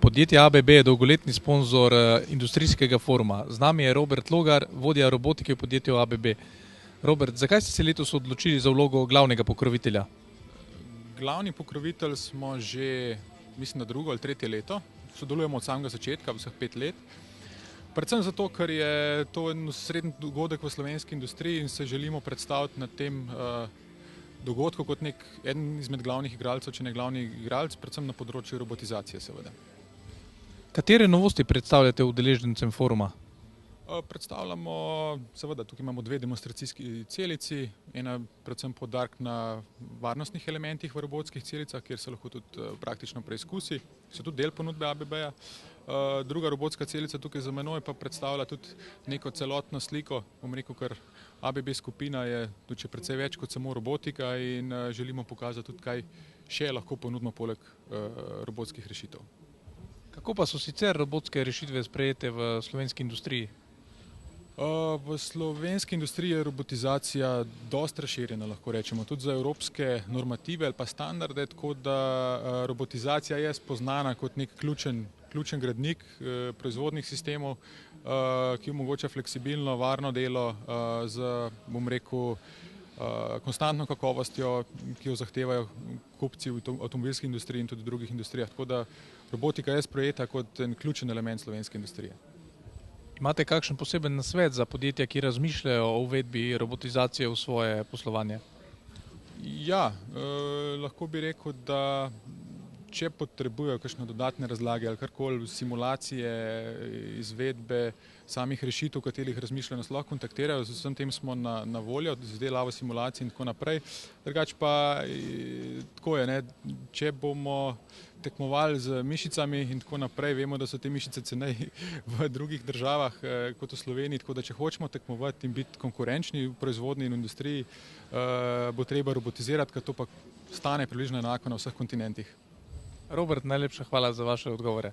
Podjetje ABB je dolgoletni sponzor industrijskega foruma. Z nami je Robert Logar, vodja robotike v podjetju ABB. Robert, zakaj ste se letos odločili za vlogo glavnega pokrovitelja? Glavni pokrovitelj smo že, mislim, da drugo ali tretje leto. Sodelujemo od samega začetka, vseh 5 let. Predvsem zato, ker je to en srednji dogodek v slovenski industriji in se želimo predstaviti na tem dogodku kot eden izmed glavnih igralcev, če ne glavni igralec, predvsem na področju robotizacije seveda. Katere novosti predstavljate udeležencem foruma? Predstavljamo, seveda, tukaj imamo 2 demonstracijski celici, ena predvsem poudarek na varnostnih elementih v robotskih celicah, kjer se lahko tudi praktično preizkusi, so tudi del ponudbe ABB-ja. Druga robotska celica tukaj za menoj pa predstavlja tudi neko celotno sliko, bom rekel, ker ABB skupina je tudi še precej več kot samo robotika in želimo pokazati tudi, kaj še lahko ponudimo poleg robotskih rešitev. Kako pa so sicer robotske rešitve sprejete v slovenski industriji? V slovenski industriji je robotizacija dosti razširjena, lahko rečemo, tudi za evropske normative ali pa standarde, tako da robotizacija je spoznana kot nek ključen gradnik proizvodnih sistemov, ki omogoča fleksibilno, varno delo z, bom rekel, konstantno kakovostjo, ki jo zahtevajo kupci v avtomobilski industriji in tudi drugih industrijah. Tako da robotika je sprejeta kot en ključen element slovenske industrije. Imate kakšen poseben nasvet za podjetja, ki razmišljajo o uvedbi robotizacije v svoje poslovanje? Ja, lahko bi rekel, da če potrebujejo kakšne dodatne razlage ali karkoli, simulacije, izvedbe samih rešitev, o katerih razmišljajo, nas lahko kontaktirajo, z vsem tem smo na voljo, z izdelavo simulacij in tako naprej. Drugače pa tako je, če bomo tekmovali z mišicami in tako naprej, vemo, da so te mišice ceneje v drugih državah kot v Sloveniji, tako da če hočemo tekmovati in biti konkurenčni v proizvodnji in industriji, bo treba robotizirati, ker to pa stane približno enako na vseh kontinentih. Robert, najlepša hvala za vaše odgovore.